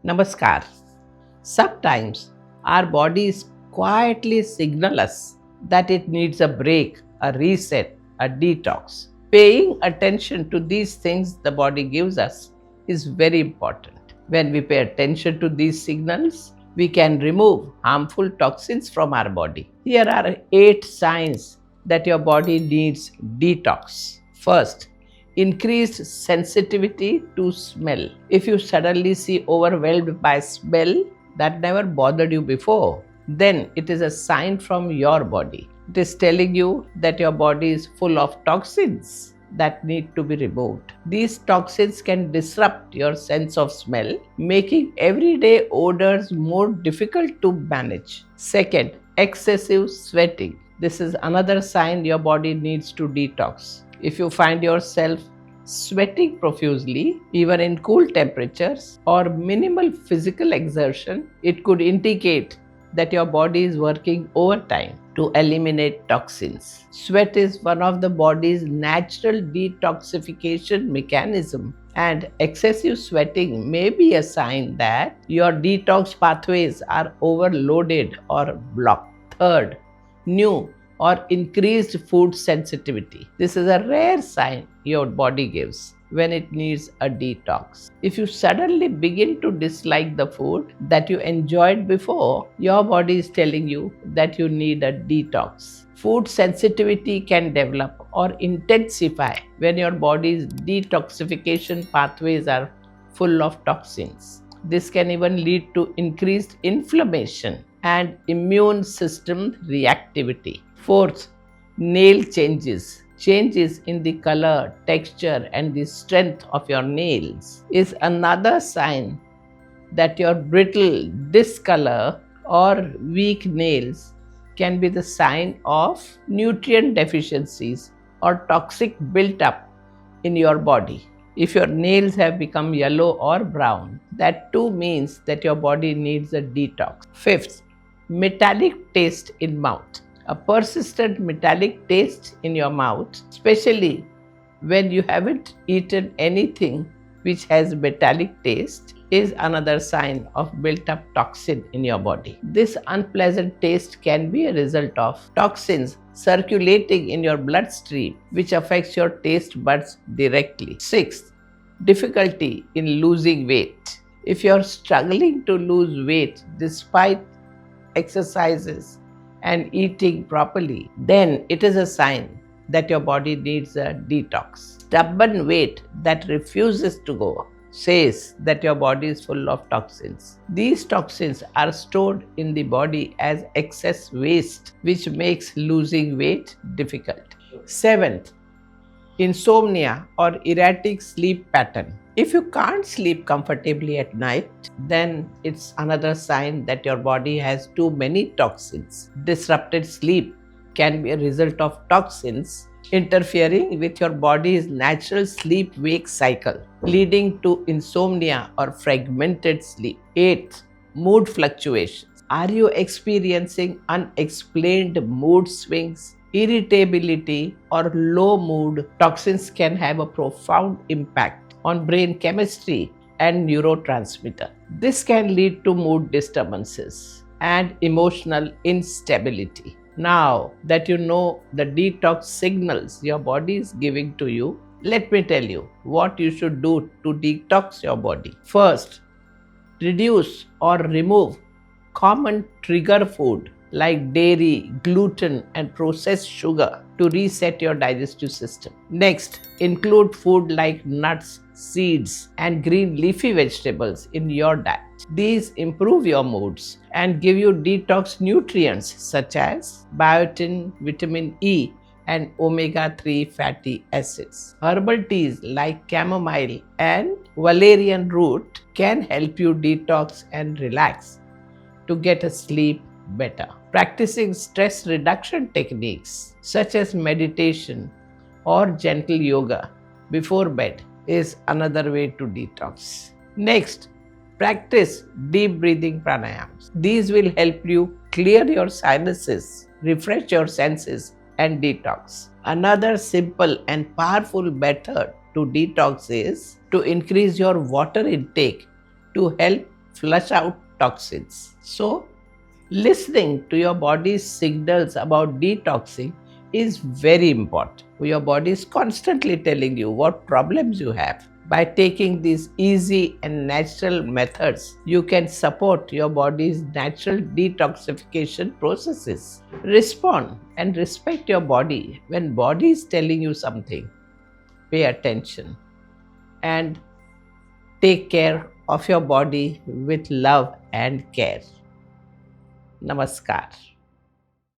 Namaskar. Sometimes our bodies quietly signal us that it needs a break, a reset, a detox. Paying attention to these things the body gives us is very important. When we pay attention to these signals, we can remove harmful toxins from our body. Here are 8 signs that your body needs detox. First, increased sensitivity to smell. If you suddenly see overwhelmed by smell that never bothered you before, then it is a sign from your body. It is telling you that your body is full of toxins that need to be removed. These toxins can disrupt your sense of smell, making everyday odors more difficult to manage. Second, excessive sweating. This is another sign your body needs to detox. If you find yourself sweating profusely, even in cool temperatures, or minimal physical exertion, it could indicate that your body is working overtime to eliminate toxins. Sweat is one of the body's natural detoxification mechanism, and excessive sweating may be a sign that your detox pathways are overloaded or blocked. Third, new or increased food sensitivity. This is a rare sign your body gives when it needs a detox. If you suddenly begin to dislike the food that you enjoyed before, your body is telling you that you need a detox. Food sensitivity can develop or intensify when your body's detoxification pathways are full of toxins. This can even lead to increased inflammation and immune system reactivity. Fourth, nail changes. Changes in the color, texture, and the strength of your nails is another sign that your brittle, discolor, or weak nails can be the sign of nutrient deficiencies or toxic built-up in your body. If your nails have become yellow or brown, that too means that your body needs a detox. Fifth, metallic taste in mouth. A persistent metallic taste in your mouth, especially when you haven't eaten anything which has metallic taste, is another sign of built-up toxin in your body. This unpleasant taste can be a result of toxins circulating in your bloodstream, which affects your taste buds directly. Sixth, difficulty in losing weight. If you're struggling to lose weight despite exercises and eating properly, then it is a sign that your body needs a detox. Stubborn weight that refuses to go says that your body is full of toxins. These toxins are stored in the body as excess waste, which makes losing weight difficult. Seventh, insomnia or erratic sleep pattern. If you can't sleep comfortably at night, then it's another sign that your body has too many toxins. Disrupted sleep can be a result of toxins interfering with your body's natural sleep-wake cycle, leading to insomnia or fragmented sleep. Eighth, mood fluctuations. Are you experiencing unexplained mood swings, irritability, or low mood? Toxins can have a profound impact on brain chemistry and neurotransmitter. This can lead to mood disturbances and emotional instability. Now that you know the detox signals your body is giving to you, let me tell you what you should do to detox your body. First, reduce or remove common trigger food like dairy, gluten, and processed sugar to reset your digestive system. Next, include food like nuts, seeds, and green leafy vegetables in your diet. These improve your moods and give you detox nutrients such as biotin, vitamin E, and omega-3 fatty acids. Herbal teas like chamomile and valerian root can help you detox and relax to get a sleep better. Practicing stress reduction techniques such as meditation or gentle yoga before bed is another way to detox. Next, practice deep breathing pranayams. These will help you clear your sinuses, refresh your senses, and detox. Another simple and powerful method to detox is to increase your water intake to help flush out toxins. So, listening to your body's signals about detoxing is very important. Your body is constantly telling you what problems you have. By taking these easy and natural methods, you can support your body's natural detoxification processes. Respond and respect your body. When body is telling you something, pay attention and take care of your body with love and care. Namaskar.